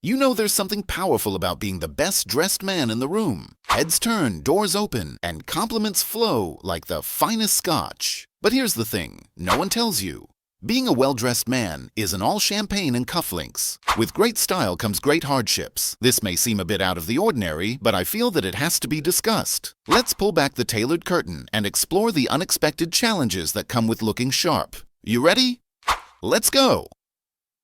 You know there's something powerful about being the best dressed man in the room. Heads turn, doors open, and compliments flow like the finest Scotch. But here's the thing, no one tells you. Being a well-dressed man isn't all champagne and cufflinks. With great style comes great hardships. This may seem a bit out of the ordinary, but I feel that it has to be discussed. Let's pull back the tailored curtain and explore the unexpected challenges that come with looking sharp. You ready? Let's go!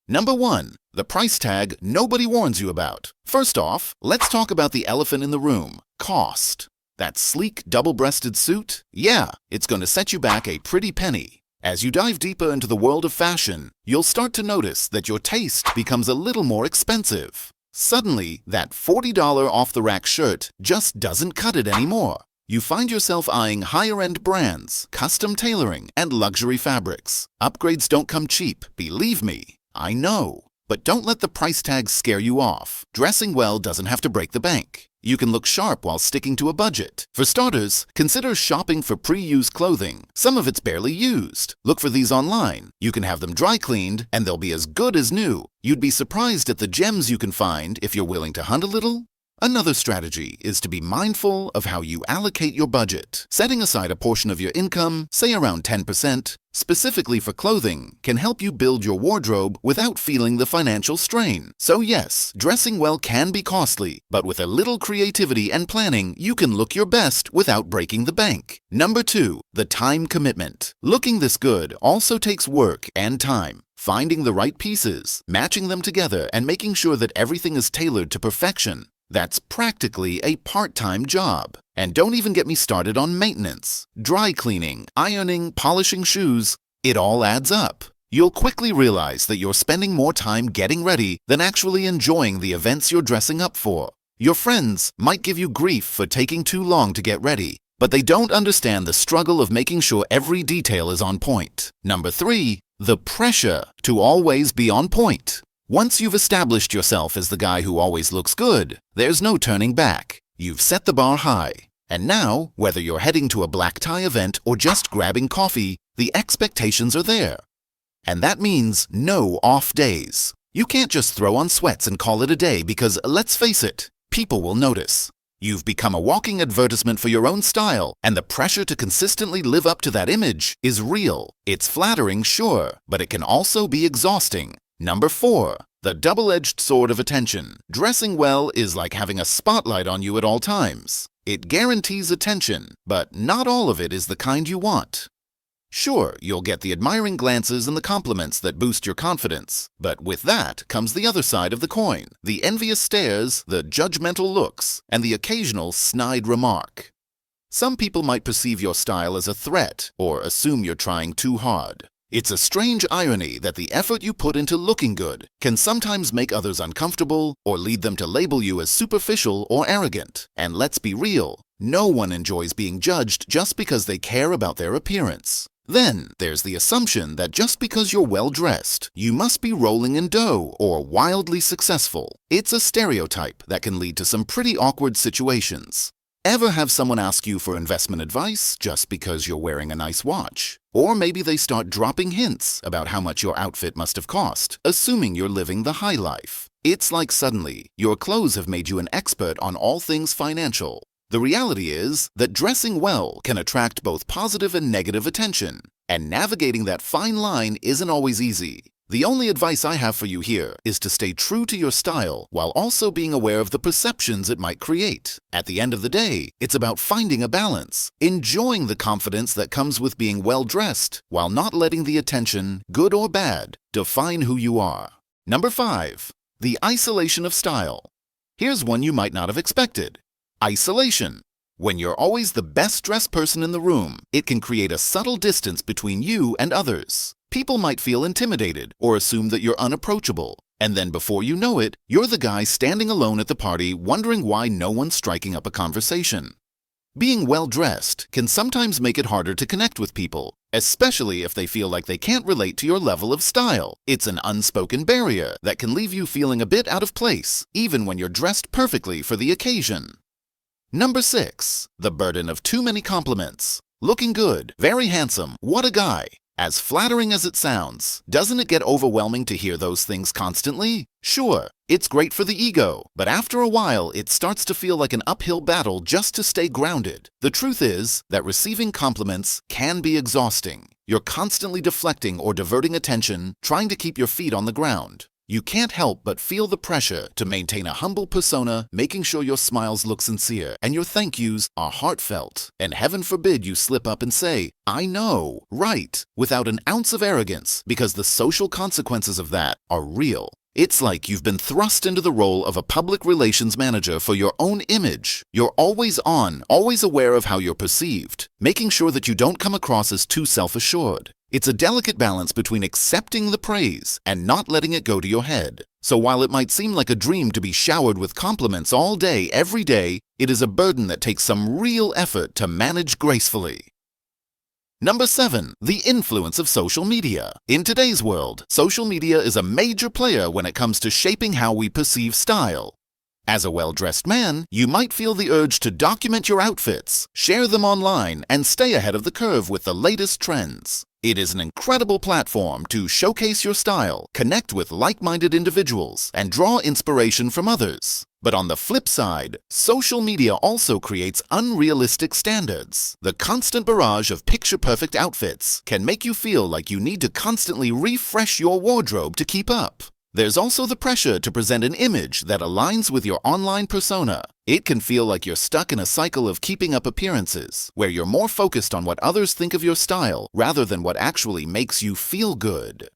Number 1. The price tag nobody warns you about. First off, let's talk about the elephant in the room, cost. That sleek, double-breasted suit? Yeah, it's going to set you back a pretty penny. As you dive deeper into the world of fashion, you'll start to notice that your taste becomes a little more expensive. Suddenly, that $40 off-the-rack shirt just doesn't cut it anymore. You find yourself eyeing higher-end brands, custom tailoring, and luxury fabrics. Upgrades don't come cheap, believe me. I know. But don't let the price tag scare you off. Dressing well doesn't have to break the bank. You can look sharp while sticking to a budget. For starters, consider shopping for pre-used clothing. Some of it's barely used. Look for these online. You can have them dry cleaned, and they'll be as good as new. You'd be surprised at the gems you can find if you're willing to hunt a little. Another strategy is to be mindful of how you allocate your budget. Setting aside a portion of your income, say around 10%, specifically for clothing, can help you build your wardrobe without feeling the financial strain. So yes, dressing well can be costly, but with a little creativity and planning, you can look your best without breaking the bank. Number 2. The time commitment. Looking this good also takes work and time. Finding the right pieces, matching them together, and making sure that everything is tailored to perfection. That's practically a part-time job. And don't even get me started on maintenance. Dry cleaning, ironing, polishing shoes, it all adds up. You'll quickly realize that you're spending more time getting ready than actually enjoying the events you're dressing up for. Your friends might give you grief for taking too long to get ready, but they don't understand the struggle of making sure every detail is on point. Number 3. The pressure to always be on point. Once you've established yourself as the guy who always looks good, there's no turning back. You've set the bar high. And now, whether you're heading to a black tie event or just grabbing coffee, the expectations are there. And that means no off days. You can't just throw on sweats and call it a day because, let's face it, people will notice. You've become a walking advertisement for your own style, and the pressure to consistently live up to that image is real. It's flattering, sure, but it can also be exhausting. Number 4. The double-edged sword of attention. Dressing well is like having a spotlight on you at all times. It guarantees attention, but not all of it is the kind you want. Sure, you'll get the admiring glances and the compliments that boost your confidence, but with that comes the other side of the coin, the envious stares, the judgmental looks, and the occasional snide remark. Some people might perceive your style as a threat or assume you're trying too hard. It's a strange irony that the effort you put into looking good can sometimes make others uncomfortable or lead them to label you as superficial or arrogant. And let's be real, no one enjoys being judged just because they care about their appearance. Then there's the assumption that just because you're well-dressed, you must be rolling in dough or wildly successful. It's a stereotype that can lead to some pretty awkward situations. Ever have someone ask you for investment advice just because you're wearing a nice watch? Or maybe they start dropping hints about how much your outfit must have cost, assuming you're living the high life. It's like suddenly, your clothes have made you an expert on all things financial. The reality is that dressing well can attract both positive and negative attention, and navigating that fine line isn't always easy. The only advice I have for you here is to stay true to your style while also being aware of the perceptions it might create. At the end of the day, it's about finding a balance, enjoying the confidence that comes with being well-dressed, while not letting the attention, good or bad, define who you are. Number 5. The isolation of style. Here's one you might not have expected. Isolation. When you're always the best-dressed person in the room, it can create a subtle distance between you and others. People might feel intimidated or assume that you're unapproachable. And then before you know it, you're the guy standing alone at the party wondering why no one's striking up a conversation. Being well-dressed can sometimes make it harder to connect with people, especially if they feel like they can't relate to your level of style. It's an unspoken barrier that can leave you feeling a bit out of place, even when you're dressed perfectly for the occasion. Number 6. The burden of too many compliments. Looking good, very handsome, what a guy. As flattering as it sounds, doesn't it get overwhelming to hear those things constantly? Sure, it's great for the ego, but after a while it starts to feel like an uphill battle just to stay grounded. The truth is that receiving compliments can be exhausting. You're constantly deflecting or diverting attention, trying to keep your feet on the ground. You can't help but feel the pressure to maintain a humble persona, making sure your smiles look sincere and your thank yous are heartfelt. And heaven forbid you slip up and say, "I know, right," without an ounce of arrogance, because the social consequences of that are real. It's like you've been thrust into the role of a public relations manager for your own image. You're always on, always aware of how you're perceived, making sure that you don't come across as too self-assured. It's a delicate balance between accepting the praise and not letting it go to your head. So while it might seem like a dream to be showered with compliments all day, every day, it is a burden that takes some real effort to manage gracefully. Number 7. The influence of social media. In today's world, social media is a major player when it comes to shaping how we perceive style. As a well-dressed man, you might feel the urge to document your outfits, share them online, and stay ahead of the curve with the latest trends. It is an incredible platform to showcase your style, connect with like-minded individuals, and draw inspiration from others. But on the flip side, social media also creates unrealistic standards. The constant barrage of picture-perfect outfits can make you feel like you need to constantly refresh your wardrobe to keep up. There's also the pressure to present an image that aligns with your online persona. It can feel like you're stuck in a cycle of keeping up appearances, where you're more focused on what others think of your style rather than what actually makes you feel good.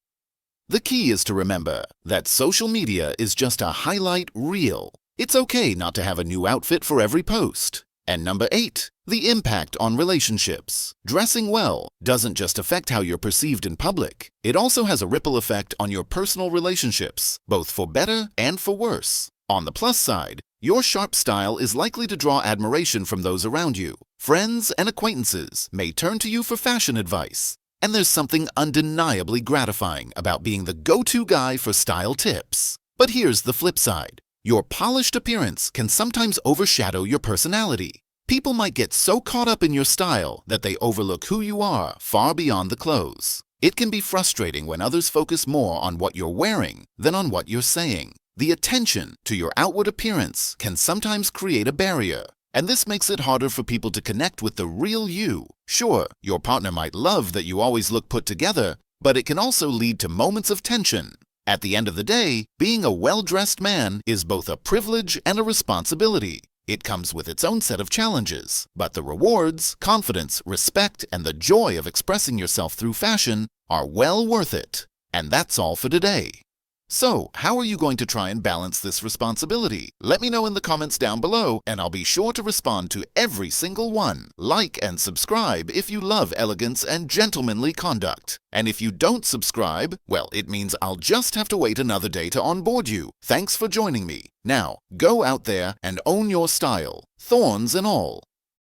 The key is to remember that social media is just a highlight reel. It's okay not to have a new outfit for every post. And number 8, the impact on relationships. Dressing well doesn't just affect how you're perceived in public. It also has a ripple effect on your personal relationships, both for better and for worse. On the plus side, your sharp style is likely to draw admiration from those around you. Friends and acquaintances may turn to you for fashion advice. And there's something undeniably gratifying about being the go-to guy for style tips. But here's the flip side. Your polished appearance can sometimes overshadow your personality. People might get so caught up in your style that they overlook who you are far beyond the clothes. It can be frustrating when others focus more on what you're wearing than on what you're saying. The attention to your outward appearance can sometimes create a barrier, and this makes it harder for people to connect with the real you. Sure, your partner might love that you always look put together, but it can also lead to moments of tension. At the end of the day, being a well-dressed man is both a privilege and a responsibility. It comes with its own set of challenges, but the rewards, confidence, respect, and the joy of expressing yourself through fashion are well worth it. And that's all for today. So, how are you going to try and balance this responsibility? Let me know in the comments down below, and I'll be sure to respond to every single one. Like and subscribe if you love elegance and gentlemanly conduct. And if you don't subscribe, well, it means I'll just have to wait another day to onboard you. Thanks for joining me. Now, go out there and own your style, thorns and all.